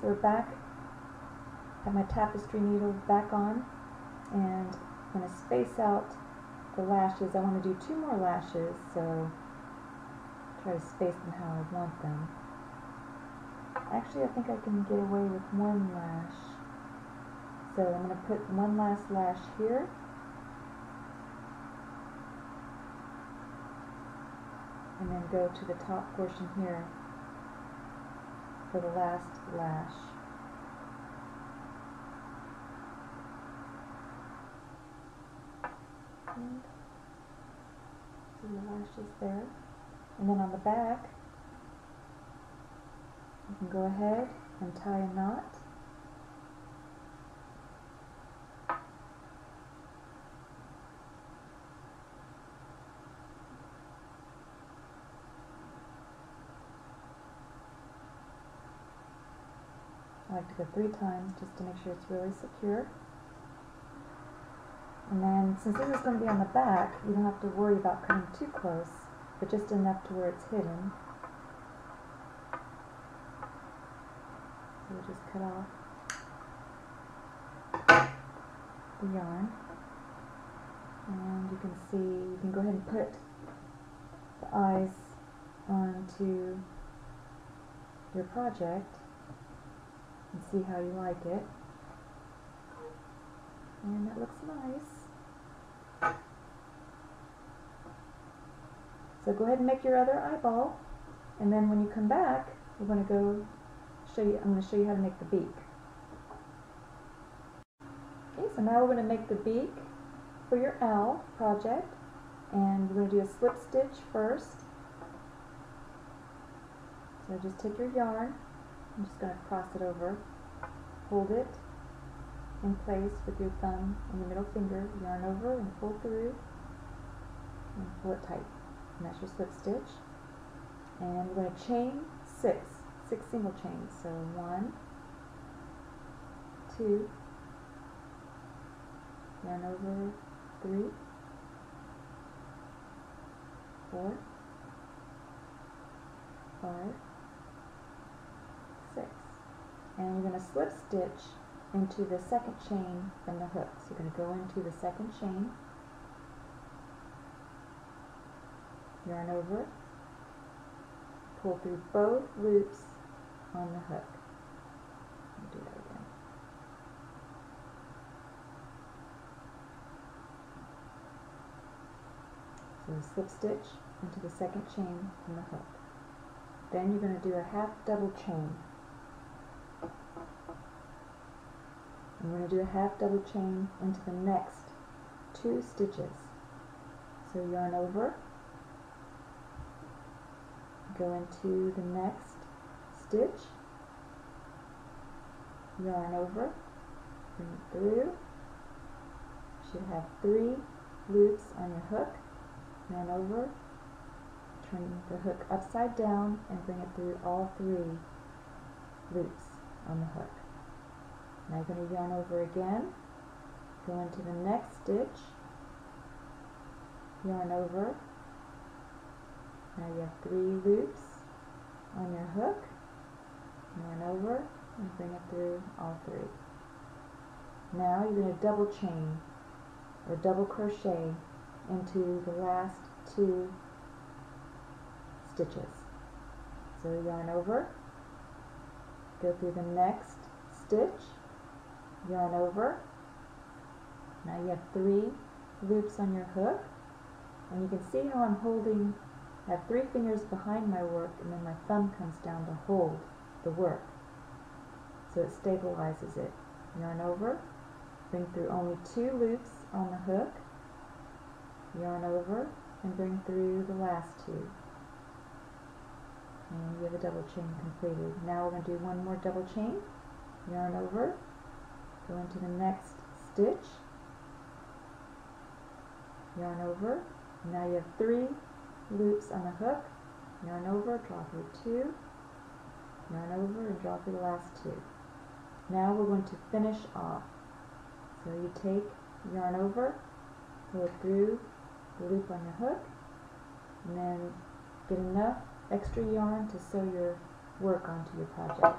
so we're back. Have my tapestry needle back on, and I'm going to space out the lashes. I want to do 2 more lashes, so try to space them how I want them. Actually, I think I can get away with 1 lash. So I'm going to put 1 last lash here. And then go to the top portion here for the last lash. And see the lashes there. And then on the back, you can go ahead and tie a knot. I like to go 3 times just to make sure it's really secure. And then, since this is going to be on the back, you don't have to worry about cutting too close, but just enough to where it's hidden. So we'll just cut off the yarn. And you can see, you can go ahead and put the eyes onto your project and see how you like it. And that looks nice. So go ahead and make your other eyeball, and then when you come back, we're going to go show you. I'm going to show you how to make the beak. Okay, so now we're going to make the beak for your owl project, and we're going to do a slip stitch first. So just take your yarn. I'm just going to cross it over, hold it in place with your thumb and your middle finger, yarn over and pull through, and pull it tight. And that's your slip stitch. And we're going to chain 6 single chains. So 1, 2, yarn over 3, 4, 5, 6. And you're going to slip stitch into the second chain from the hook. So you're going to go into the second chain, yarn over, pull through both loops on the hook. I'll do that again. So slip stitch into the second chain from the hook. Then you're going to do a half double chain. And we're going to do a half double chain into the next 2 stitches. So yarn over, go into the next stitch, yarn over, bring it through. You should have 3 loops on your hook, yarn over, turn the hook upside down and bring it through all 3 loops on the hook. Now you're going to yarn over again, go into the next stitch, yarn over. Now you have 3 loops on your hook, yarn over and bring it through all 3. Now you're going to double chain or double crochet into the last 2 stitches. So yarn over, go through the next stitch, yarn over. Now you have 3 loops on your hook, and you can see how I'm holding. I have 3 fingers behind my work, and then my thumb comes down to hold the work, so it stabilizes it. Yarn over, bring through only 2 loops on the hook, yarn over and bring through the last 2. And you have a double chain completed. Now we're going to do 1 more double chain, yarn over, go into the next stitch, yarn over. Now you have 3 loops on the hook, yarn over, draw through 2, yarn over and draw through the last 2. Now we're going to finish off. So you take yarn over, pull it through the loop on your hook, and then get enough extra yarn to sew your work onto your project.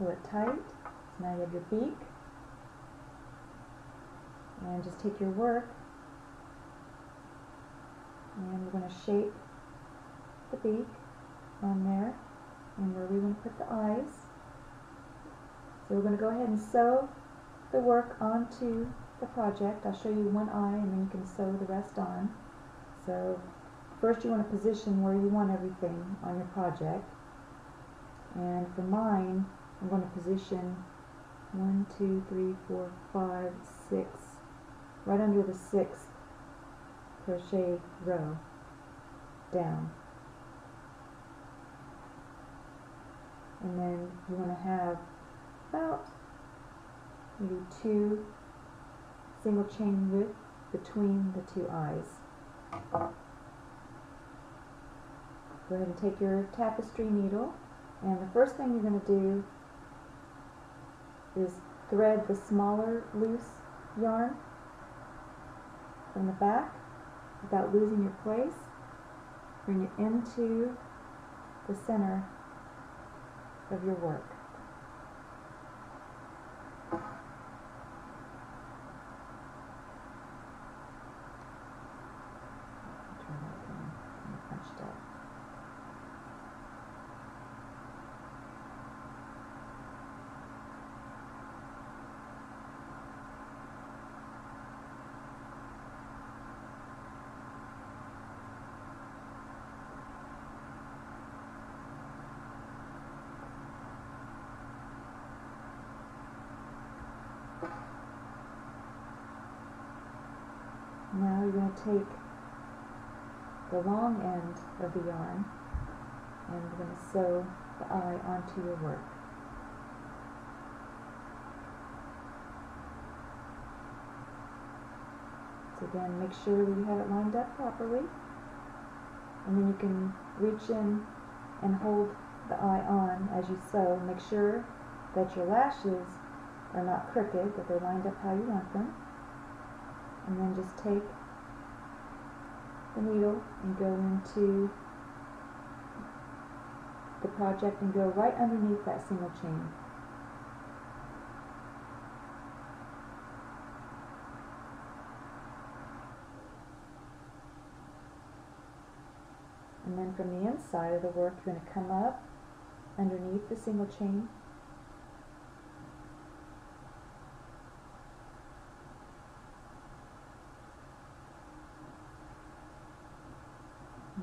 pull it tight. So now you have your beak. And just take your work and we're going to shape the beak on there and where we want to put the eyes. So we're going to go ahead and sew the work onto the project. I'll show you one eye and then you can sew the rest on. So first you want to position where you want everything on your project. And for mine, I'm going to position 1, 2, 3, 4, 5, 6, right under the 6th crochet row down. And then you want to have about maybe 2 single chain width between the 2 eyes. Go ahead and take your tapestry needle, and the first thing you're going to do is thread the smaller loose yarn from the back without losing your place. Bring it into the center of your work. Turn that in punched up. Now you're going to take the long end of the yarn and we're going to sew the eye onto your work. So again, make sure that you have it lined up properly, and then you can reach in and hold the eye on as you sew. Make sure that your lashes are not crooked, that they're lined up how you want them. And then just take the needle and go into the project and go right underneath that single chain. And then from the inside of the work, you're going to come up underneath the single chain.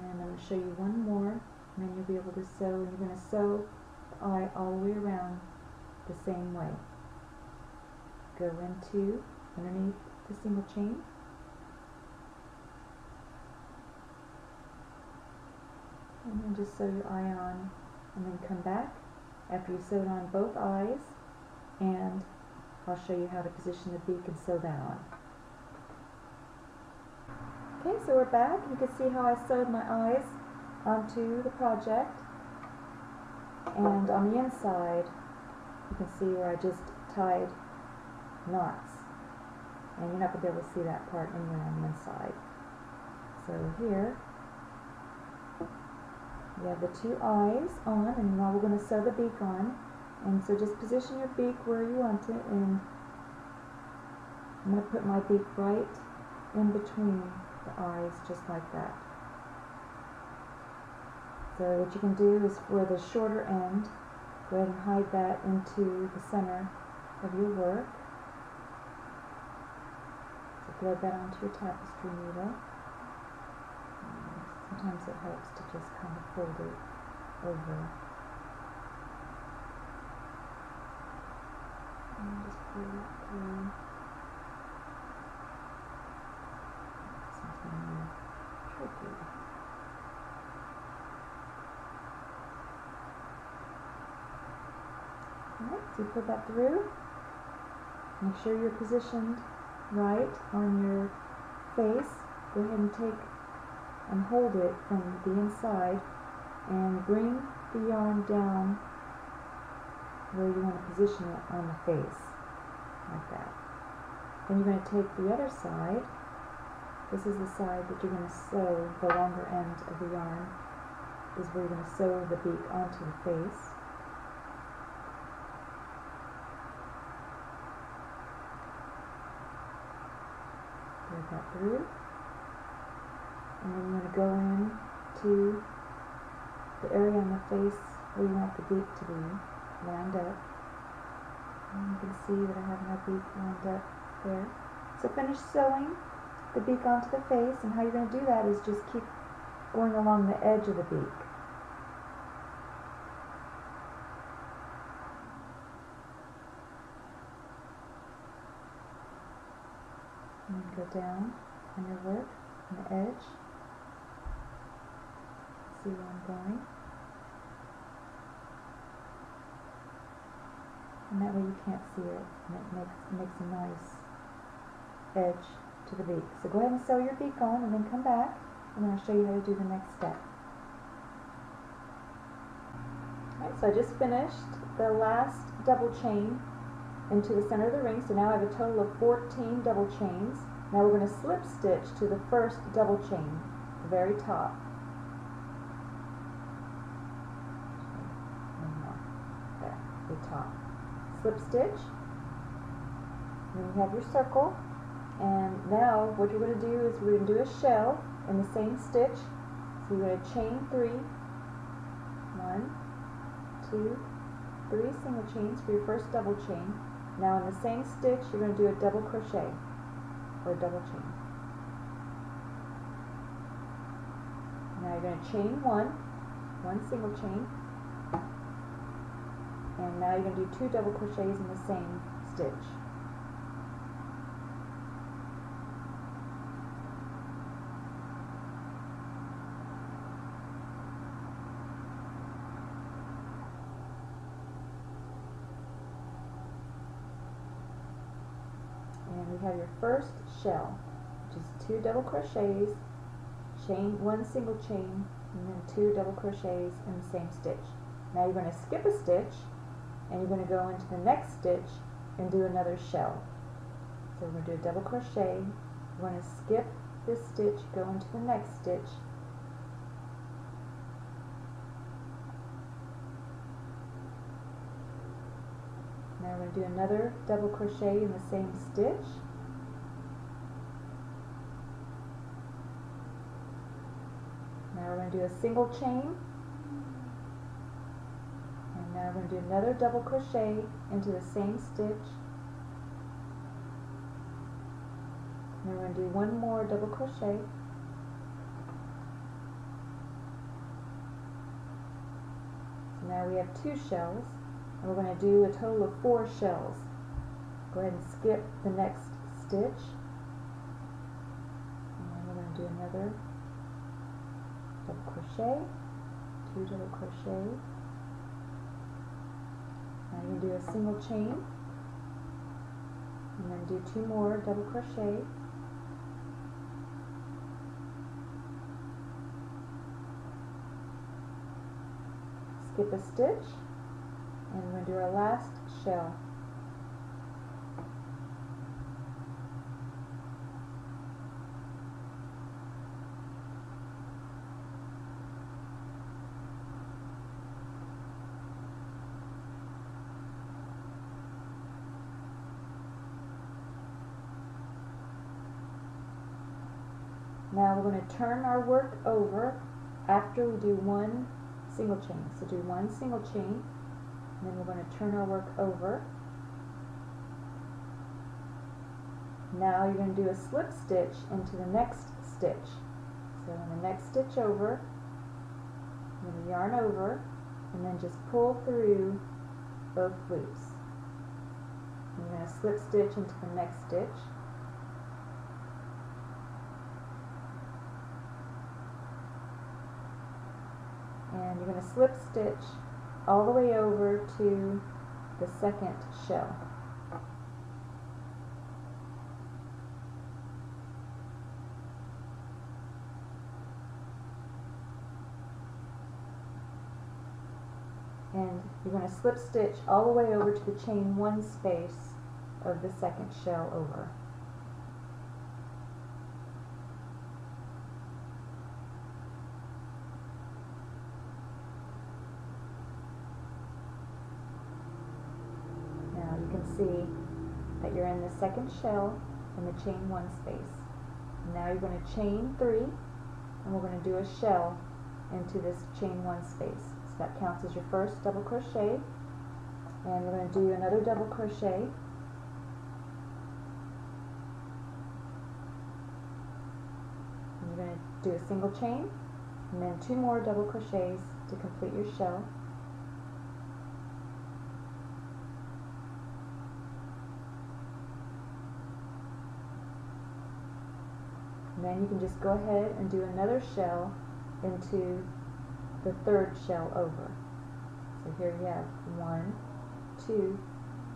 And I'm going to show you one more, and then you'll be able to sew, and you're going to sew the eye all the way around the same way. Go into underneath the single chain. And then just sew your eye on, and then come back after you've sewed on both eyes, and I'll show you how to position the beak and sew that on. Okay, so we're back. You can see how I sewed my eyes onto the project, and on the inside you can see where I just tied knots, and you're not going to be able to see that part anywhere on the inside. So here we have the 2 eyes on, and now we're going to sew the beak on. And so just position your beak where you want it, and I'm going to put my beak right in between the eyes, just like that. So what you can do is, for the shorter end, go ahead and hide that into the center of your work. So thread that onto your tapestry needle. Sometimes it helps to just kind of fold it over. And just pull it through. Sometimes tricky. Alright, so you put that through. Make sure you're positioned right on your face. Go ahead and take and hold it from the inside and bring the yarn down where you want to position it on the face, like that. Then you're going to take the other side. This is the side that you're going to sew. The longer end of the yarn is where you're going to sew the beak onto the face. that through. And then you're going to go in to the area on the face where you want the beak to be lined up. And you can see that I have my beak lined up there. So finish sewing the beak onto the face, and how you're going to do that is just keep going along the edge of the beak. And then go down on your work on the edge. See where I'm going. And that way you can't see it, and it makes a nice edge to the beak. So go ahead and sew your beak on, and then come back, and then I'll show you how to do the next step. Alright, so I just finished the last double chain into the center of the ring, so now I have a total of 14 double chains. Now we're going to slip stitch to the first double chain, the very top. There, the top. Slip stitch, then you have your circle, and now what you're going to do is we're going to do a shell in the same stitch. So you're going to chain 3, 1, 2, 3 single chains for your first double chain. Now in the same stitch you're going to do a double crochet or a double chain. Now you're going to chain 1 single chain, and now you're going to do 2 double crochets in the same stitch. And we have your first shell, which is 2 double crochets, chain 1 single chain, and then 2 double crochets in the same stitch. Now you're going to skip a stitch, and you're going to go into the next stitch and do another shell. So we're going to do a double crochet, we're going to skip this stitch, go into the next stitch, now we're going to do another double crochet in the same stitch, now we're going to do a single chain, and now we're going to do another double crochet into the same stitch, and we're going to do 1 more double crochet, so now we have 2 shells, and we're going to do a total of 4 shells. Go ahead and skip the next stitch, and then we're going to do another double crochet, 2 double crochet. Now you're going to do a single chain, and then do 2 more double crochet, skip a stitch, and we're going to do our last shell. Now we're going to turn our work over after we do 1 single chain. So do 1 single chain, and then we're going to turn our work over. Now you're going to do a slip stitch into the next stitch. So in the next stitch over, you're going to yarn over, and then just pull through both loops. And you're going to slip stitch into the next stitch. And you're going to slip stitch all the way over to the second shell. And you're going to slip stitch all the way over to the chain 1 space of the second shell over. Now you can see that you're in the second shell in the chain 1 space. Now you're going to chain 3, and we're going to do a shell into this chain 1 space. So that counts as your first double crochet, and we're going to do another double crochet. And you're going to do a single chain, and then 2 more double crochets to complete your shell. And then you can just go ahead and do another shell into the 3rd shell over. So here you have 1, 2,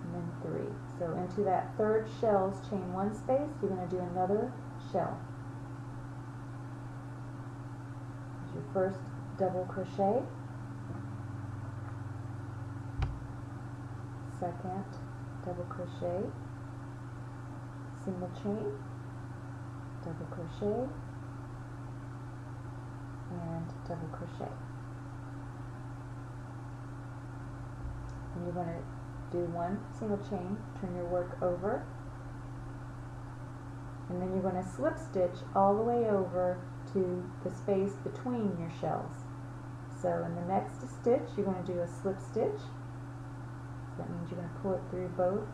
and then 3. So into that 3rd shell's chain 1 space, you're going to do another shell. There's your first double crochet, second double crochet, single chain, double crochet, and double crochet. And you're going to do 1 single chain, turn your work over, and then you're going to slip stitch all the way over to the space between your shells. So in the next stitch, you're going to do a slip stitch. So that means you're going to pull it through both,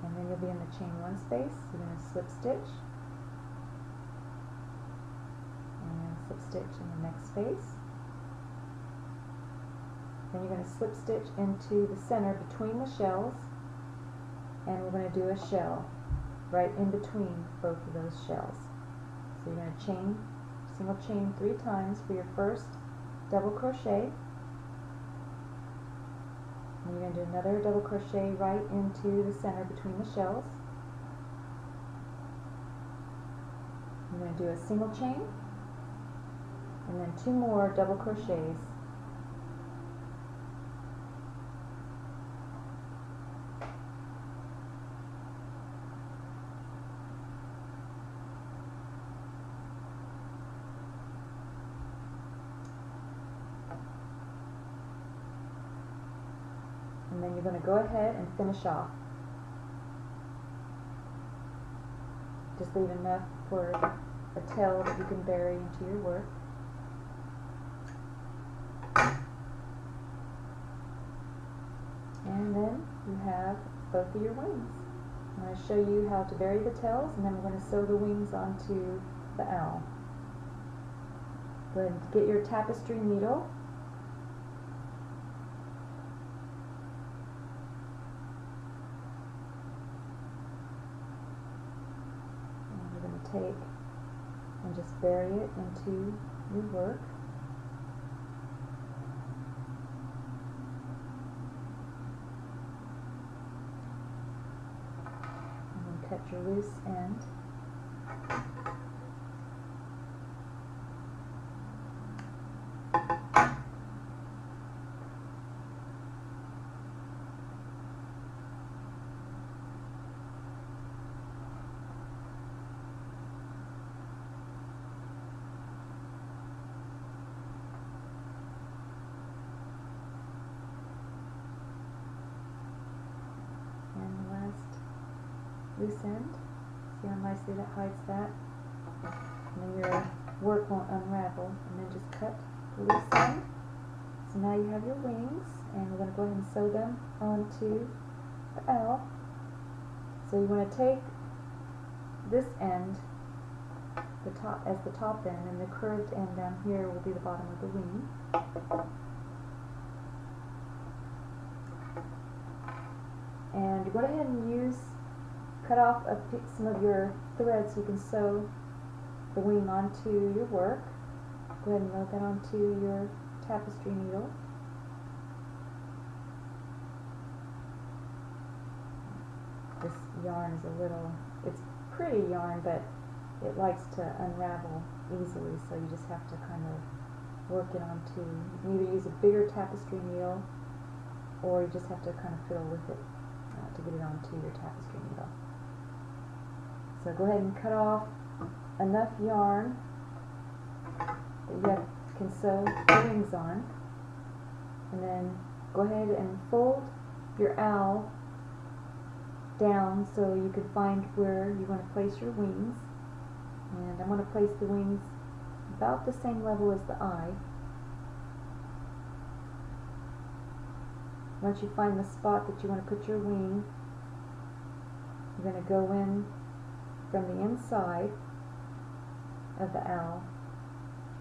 and then you'll be in the chain 1 space. You're going to slip stitch and slip stitch in the next space. Then you're going to slip stitch into the center between the shells, and we're going to do a shell right in between both of those shells. So you're going to chain, single chain 3 times for your first double crochet. And you're going to do another double crochet right into the center between the shells. You're going to do a single chain, and then 2 more double crochets. And then you're going to go ahead and finish off. Just leave enough for a tail that you can bury into your work. And then you have both of your wings. I'm going to show you how to bury the tails, and then we're going to sew the wings onto the owl. Go ahead and get your tapestry needle. Take and just bury it into your work. And then cut your loose end. Loose end. See how nicely that hides that? And then your work won't unravel. And then just cut the loose end. So now you have your wings, and we're going to go ahead and sew them onto the owl. So you want to take this end, the top, as the top end, and the curved end down here will be the bottom of the wing. And you go ahead and cut off some of your thread so you can sew the wing onto your work. Go ahead and load that onto your tapestry needle. This yarn is it's pretty yarn, but it likes to unravel easily, so you just have to kind of work it onto, you can either use a bigger tapestry needle, or you just have to kind of fiddle with it to get it onto your tapestry needle. So go ahead and cut off enough yarn that you can sew the wings on, and then go ahead and fold your owl down so you can find where you want to place your wings. And I'm going to place the wings about the same level as the eye. Once you find the spot that you want to put your wing, you're going to go in from the inside of the owl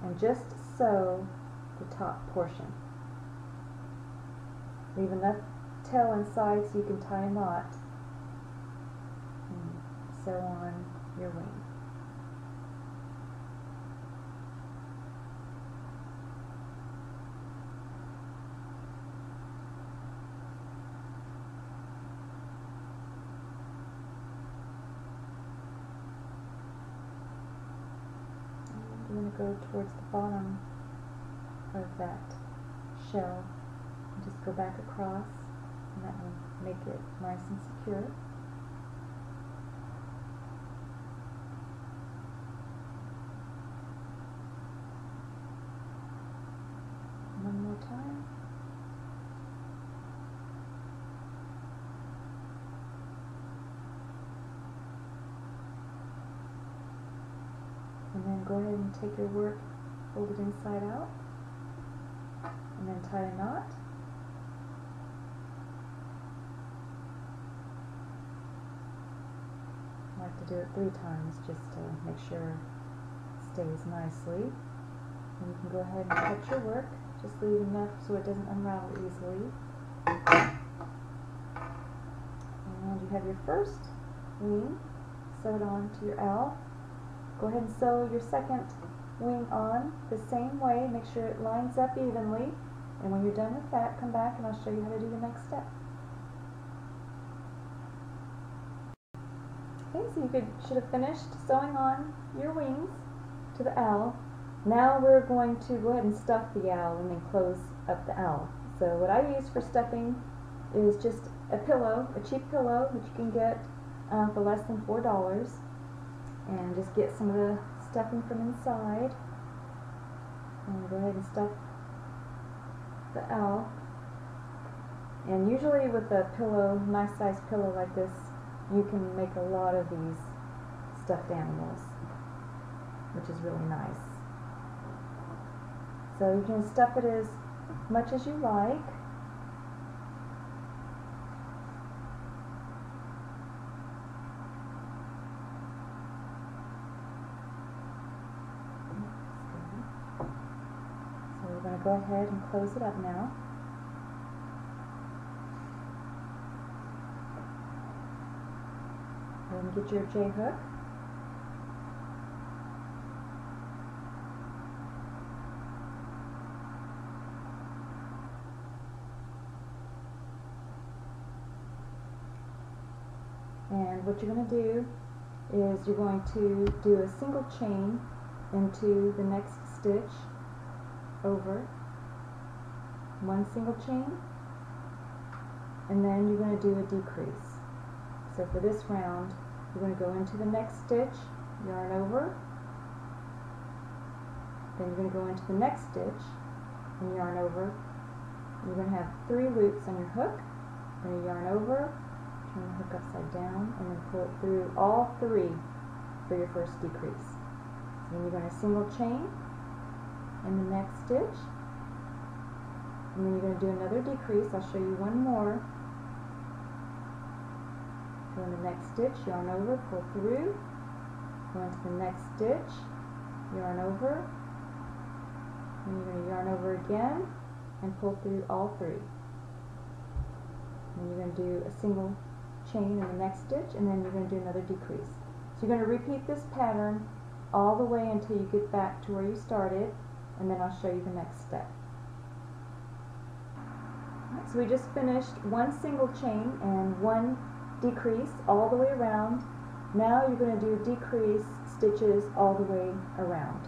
and just sew the top portion. Leave enough tail inside so you can tie a knot and sew on your wing. You're going to go towards the bottom of that shell and just go back across, and that will make it nice and secure. One more time. And then go ahead and take your work, fold it inside out, and then tie a knot. I like to do it 3 times just to make sure it stays nicely. And you can go ahead and cut your work, just leave enough so it doesn't unravel easily. And you have your first wing sewed on to your owl. Go ahead and sew your second wing on the same way. Make sure it lines up evenly. And when you're done with that, come back and I'll show you how to do the next step. Okay, so you should have finished sewing on your wings to the owl. Now we're going to go ahead and stuff the owl and then close up the owl. So what I use for stuffing is just a pillow, a cheap pillow that you can get for less than $4. And just get some of the stuffing from inside and go ahead and stuff the owl. And usually with a pillow, nice size pillow like this, you can make a lot of these stuffed animals, which is really nice. So you can stuff it as much as you like. We're going to go ahead and close it up now. And get your J-hook. And what you're going to do is you're going to do a single chain into the next stitch over, one single chain, and then you're going to do a decrease. So for this round, you're going to go into the next stitch, yarn over, then you're going to go into the next stitch and yarn over. You're going to have 3 loops on your hook, then you yarn over, turn the hook upside down, and then pull it through all 3 for your first decrease. Then you're going to single chain in the next stitch, and then you're going to do another decrease. I'll show you one more. Go in the next stitch, yarn over, pull through, go into the next stitch, yarn over, and you're going to yarn over again and pull through all 3. And you're going to do a single chain in the next stitch, and then you're going to do another decrease. So you're going to repeat this pattern all the way until you get back to where you started, and then I'll show you the next step. Right, so we just finished one single chain and one decrease all the way around. Now you're going to do decrease stitches all the way around.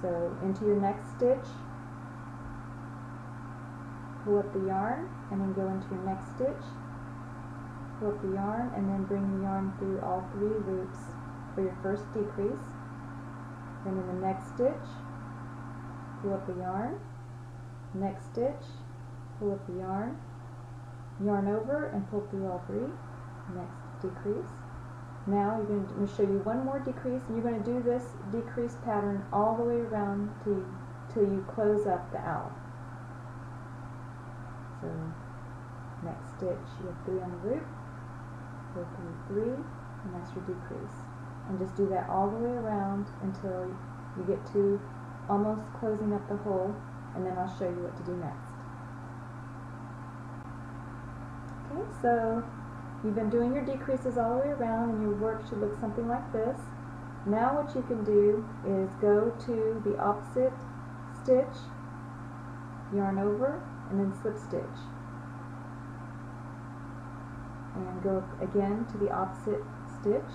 So into your next stitch, pull up the yarn, and then go into your next stitch, pull up the yarn, and then bring the yarn through all 3 loops for your first decrease. Then in the next stitch, pull up the yarn, next stitch, pull up the yarn, yarn over and pull through all 3, next decrease. Now I'm going to show you one more decrease, and you're going to do this decrease pattern all the way around till you close up the owl. So next stitch, you have 3 on the loop, go through 3, and that's your decrease. And just do that all the way around until you get to almost closing up the hole, and then I'll show you what to do next. Okay, so you've been doing your decreases all the way around, and your work should look something like this. Now what you can do is go to the opposite stitch, yarn over, and then slip stitch. And go again to the opposite stitch,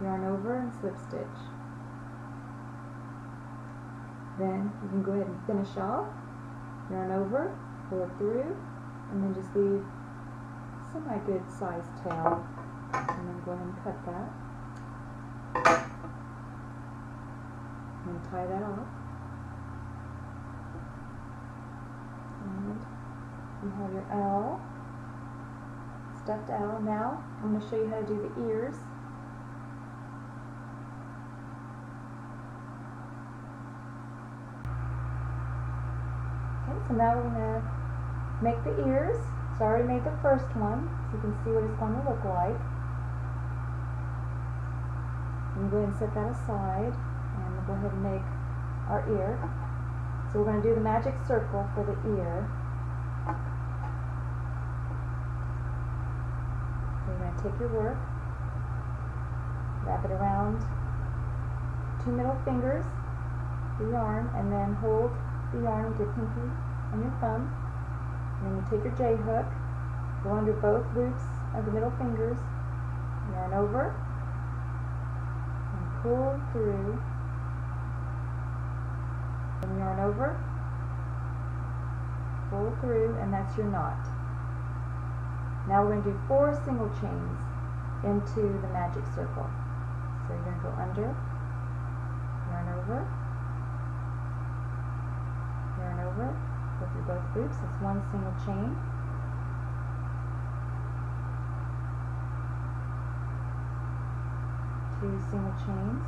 yarn over, and slip stitch. Then you can go ahead and finish off, yarn over, pull it through, and then just leave semi-good sized tail, and then go ahead and cut that, and then tie that off, and you have your owl, stuffed owl. Now I'm going to show you how to do the ears. Okay, so now we're going to make the ears. So I already made the first one, so you can see what it's going to look like. And go ahead and set that aside, and we'll go ahead and make our ear. So we're going to do the magic circle for the ear. So you're going to take your work, wrap it around 2 middle fingers, the yarn, and then hold the yarn with your pinky and your thumb. And then you take your J-hook, go under both loops of the middle fingers, yarn over, and pull through, and yarn over, pull through, and that's your knot. Now we're going to do 4 single chains into the magic circle. So you're going to go under, yarn over, go through both loops. That's 1 single chain. Two single chains.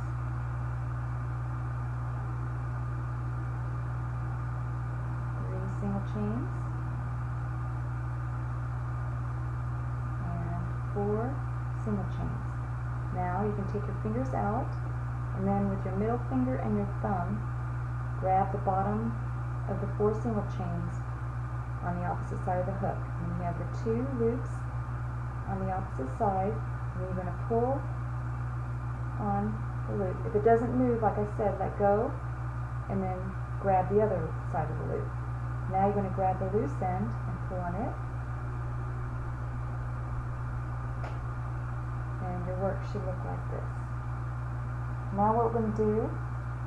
3 single chains. And 4 single chains. Now you can take your fingers out, and then with your middle finger and your thumb, grab the bottom of the 4 single chains on the opposite side of the hook. And you have your 2 loops on the opposite side, and you're going to pull on the loop. If it doesn't move, like I said, let go, and then grab the other side of the loop. Now you're going to grab the loose end and pull on it, and your work should look like this. Now what we're going to do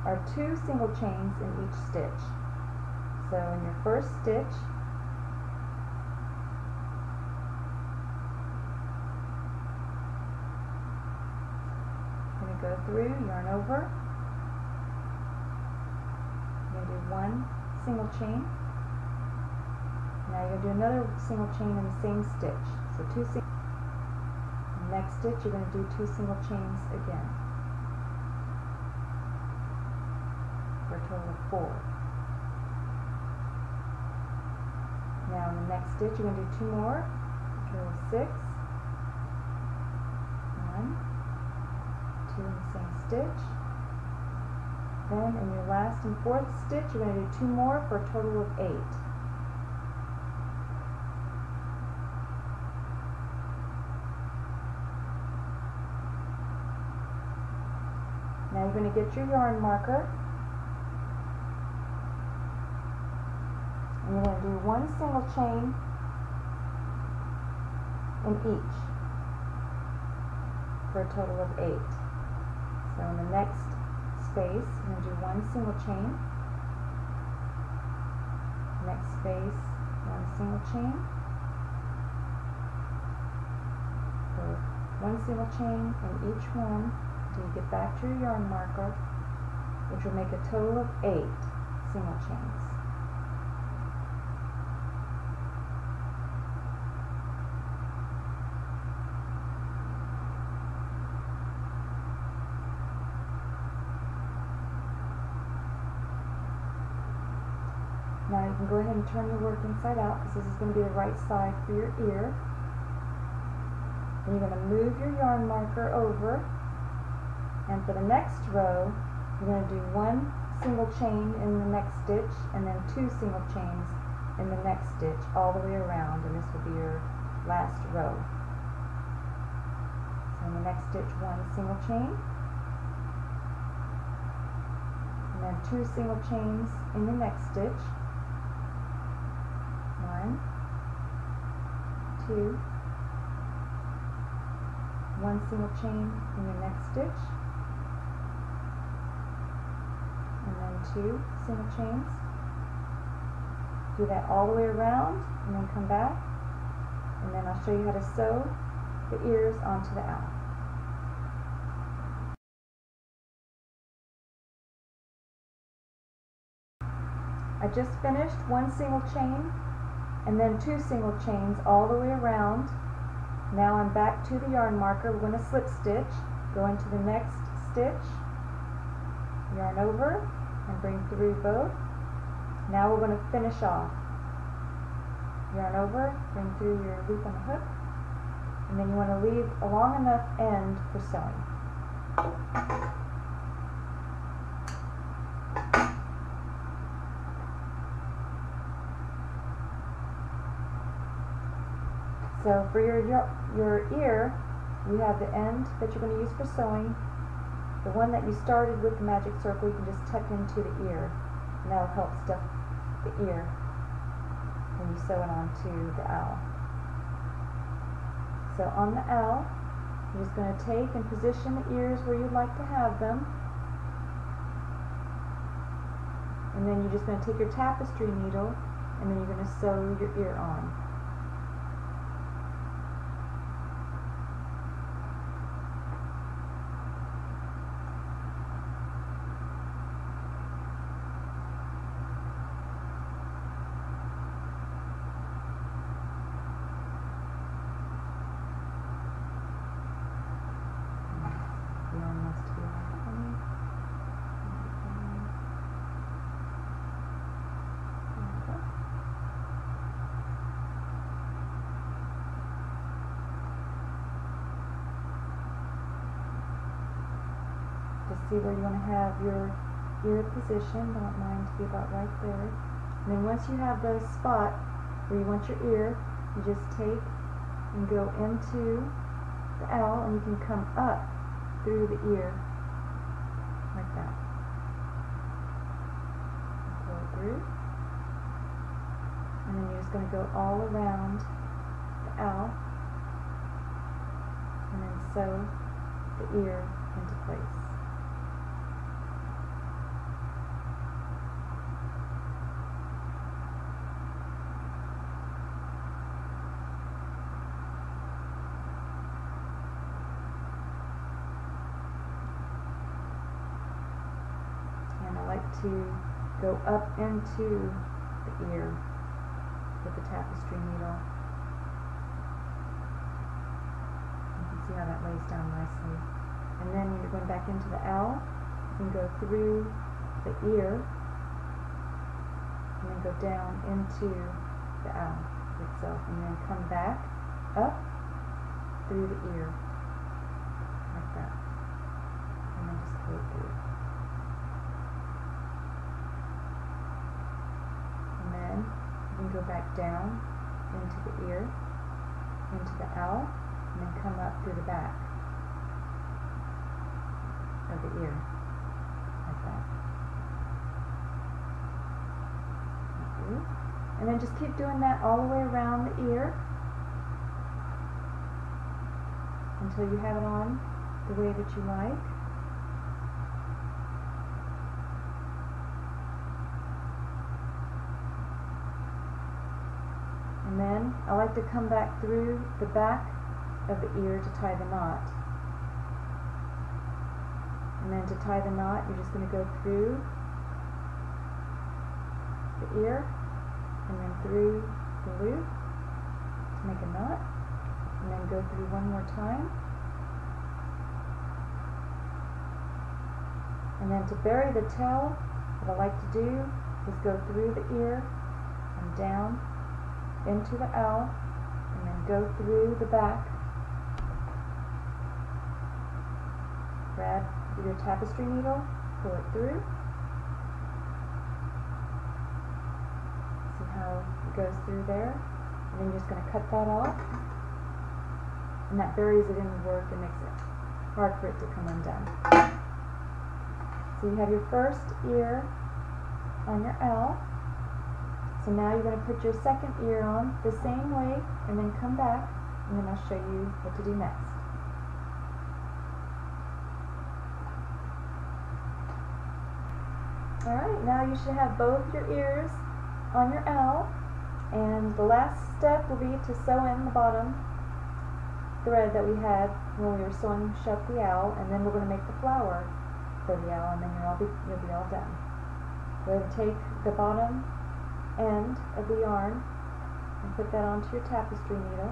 are 2 single chains in each stitch. So in your first stitch, you're going to go through, yarn over, you're going to do 1 single chain. Now you're going to do another single chain in the same stitch. So 2 single. Next stitch, you're going to do 2 single chains again, for a total of 4. Now in the next stitch, you're going to do 2 more, a total of 6. 1, 2 in the same stitch. Then in your last and 4th stitch, you're going to do 2 more for a total of 8. Now you're going to get your yarn marker, and you're going to do 1 single chain in each for a total of 8. So in the next space, you're going to do 1 single chain, next space, 1 single chain, so 1 single chain in each one until you get back to your yarn marker, which will make a total of 8 single chains. you can go ahead and turn your work inside out because this is going to be the right side for your ear. And you're going to move your yarn marker over, and for the next row you're going to do 1 single chain in the next stitch and then 2 single chains in the next stitch all the way around, and this will be your last row. So in the next stitch 1 single chain, and then 2 single chains in the next stitch. 1, 2, 1 single chain in your next stitch, and then 2 single chains. Do that all the way around and then come back, and then I'll show you how to sew the ears onto the owl. I just finished 1 single chain and then 2 single chains all the way around. Now I'm back to the yarn marker. We're going to slip stitch, go into the next stitch, yarn over and bring through both. Now we're going to finish off. Yarn over, bring through your loop on the hook, and then you want to leave a long enough end for sewing. So for your ear, you have the end that you're going to use for sewing. The one that you started with the magic circle, you can just tuck into the ear, and that'll help stuff the ear when you sew it onto the owl. So on the owl, you're just going to take and position the ears where you'd like to have them, and then you're just going to take your tapestry needle and then you're going to sew your ear on. See where you want to have your ear positioned. I want mine to be about right there. And then once you have the spot where you want your ear, you just take and go into the owl, and you can come up through the ear like that. Pull it through, and then you're just going to go all around the owl and then sew the ear into place. To go up into the ear with the tapestry needle. You can see how that lays down nicely. And then when you're going back into the owl, you can go through the ear and then go down into the owl itself, and then come back up through the ear like that, and then just pull it through. You can go back down into the ear, into the owl, and then come up through the back of the ear, like that. And then just keep doing that all the way around the ear until you have it on the way that you like. And then I like to come back through the back of the ear to tie the knot. And then to tie the knot, you're just going to go through the ear and then through the loop to make a knot, and then go through one more time. And then to bury the tail, what I like to do is go through the ear down into the owl, and then go through the back. Grab your tapestry needle, pull it through. See how it goes through there? And then you're just going to cut that off. And that buries it in the work and makes it hard for it to come undone. So you have your first ear on your owl. So now you're going to put your second ear on the same way and then come back, and then I'll show you what to do next. Alright, now you should have both your ears on your owl, and the last step will be to sew in the bottom thread that we had when we were sewing shut the owl, and then we're going to make the flower for the owl, and then you'll be all done. Go ahead and take the bottom end of the yarn and put that onto your tapestry needle,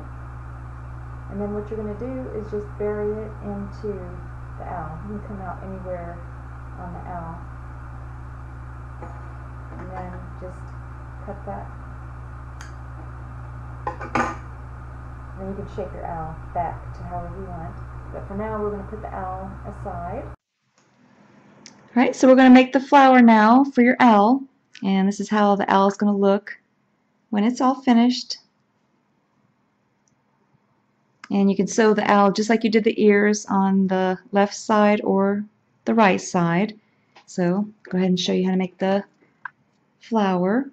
and then what you're going to do is just bury it into the owl. You can come out anywhere on the owl, and then just cut that. Then you can shape your owl back to however you want, but for now we're going to put the owl aside. Alright, so we're going to make the flower now for your owl, and this is how the owl is going to look when it's all finished. And you can sew the owl just like you did the ears on the left side or the right side. So go ahead and show you how to make the flower.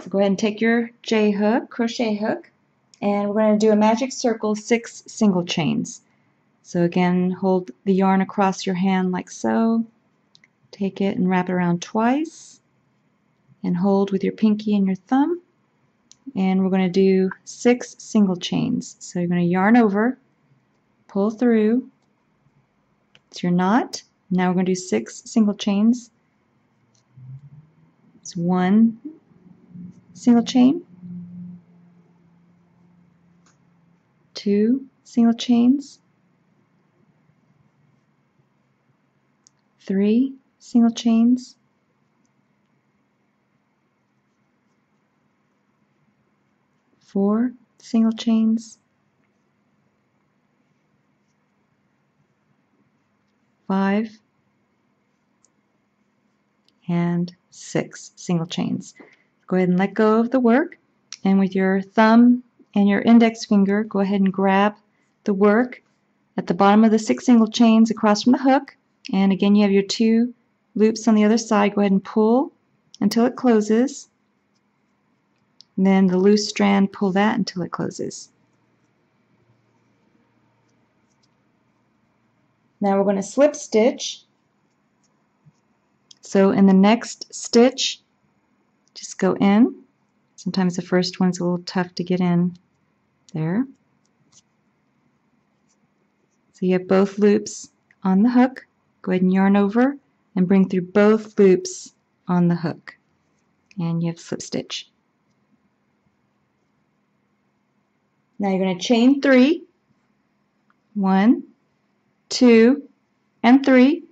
So go ahead and take your J hook, crochet hook, and we're going to do a magic circle, 6 single chains. So again, hold the yarn across your hand like so. Take it and wrap it around twice, and hold with your pinky and your thumb, and we're going to do 6 single chains. So you're going to yarn over, pull through, it's your knot. Now we're going to do 6 single chains. It's 1 single chain, 2 single chains, 3 single chains, 4 single chains, 5, and 6 single chains. Go ahead and let go of the work, and with your thumb and your index finger, go ahead and grab the work at the bottom of the 6 single chains across from the hook, and again you have your 2 loops on the other side. Go ahead and pull until it closes, and then the loose strand, pull that until it closes. Now we're going to slip stitch. So in the next stitch, just go in. Sometimes the first one's a little tough to get in there. So you have both loops on the hook. Go ahead and yarn over and bring through both loops on the hook, and you have slip stitch. Now you're going to chain 3, 1, 2, and 3.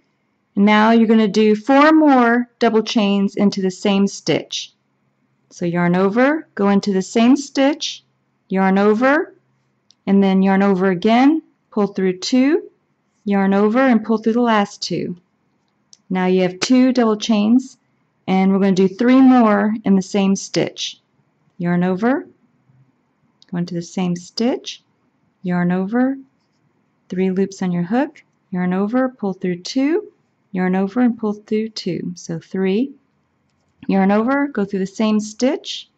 And now you're going to do 4 more double chains into the same stitch. So yarn over, go into the same stitch, yarn over, and then yarn over again, pull through 2, yarn over, and pull through the last 2. Now you have 2 double chains, and we're going to do 3 more in the same stitch. Yarn over, go into the same stitch, yarn over, 3 loops on your hook, yarn over, pull through 2, yarn over, and pull through 2. So 3, yarn over, go through the same stitch,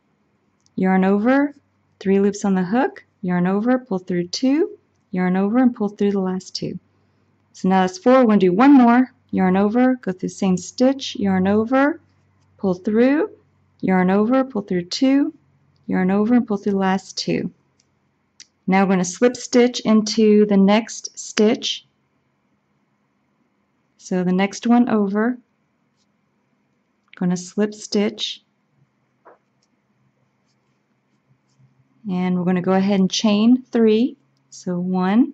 yarn over, 3 loops on the hook, yarn over, pull through 2, yarn over, and pull through the last 2. So now that's 4. We're going to do 1 more, yarn over, go through the same stitch, yarn over, pull through, yarn over, pull through 2, yarn over, and pull through the last 2. Now we're going to slip stitch into the next stitch. So the next one over, going to slip stitch, and we're going to go ahead and chain 3. So 1,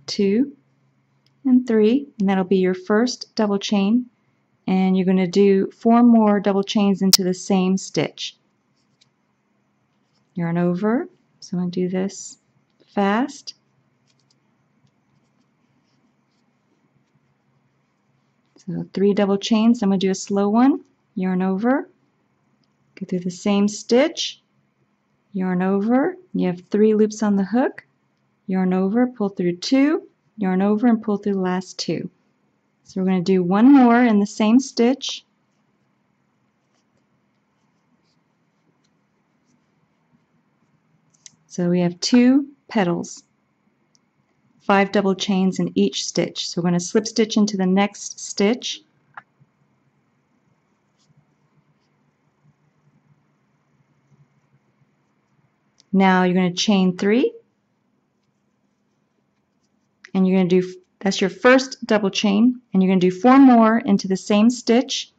2, and 3, and that'll be your first double chain, and you're going to do 4 more double chains into the same stitch. yarn over. So I'm going to do this fast. So 3 double chains. I'm going to do a slow one. Yarn over. Go through the same stitch. Yarn over. You have 3 loops on the hook. Yarn over, pull through 2, yarn over, and pull through the last 2. So we're going to do one more in the same stitch. So we have 2 petals, 5 double chains in each stitch. So we're going to slip stitch into the next stitch. Now you're going to chain 3, and you're going to do, that's your first double chain, and you're going to do 4 more into the same stitch,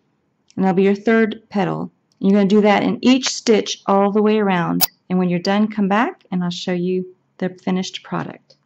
and that'll be your third petal. You're going to do that in each stitch all the way around, and when you're done, come back and I'll show you the finished product.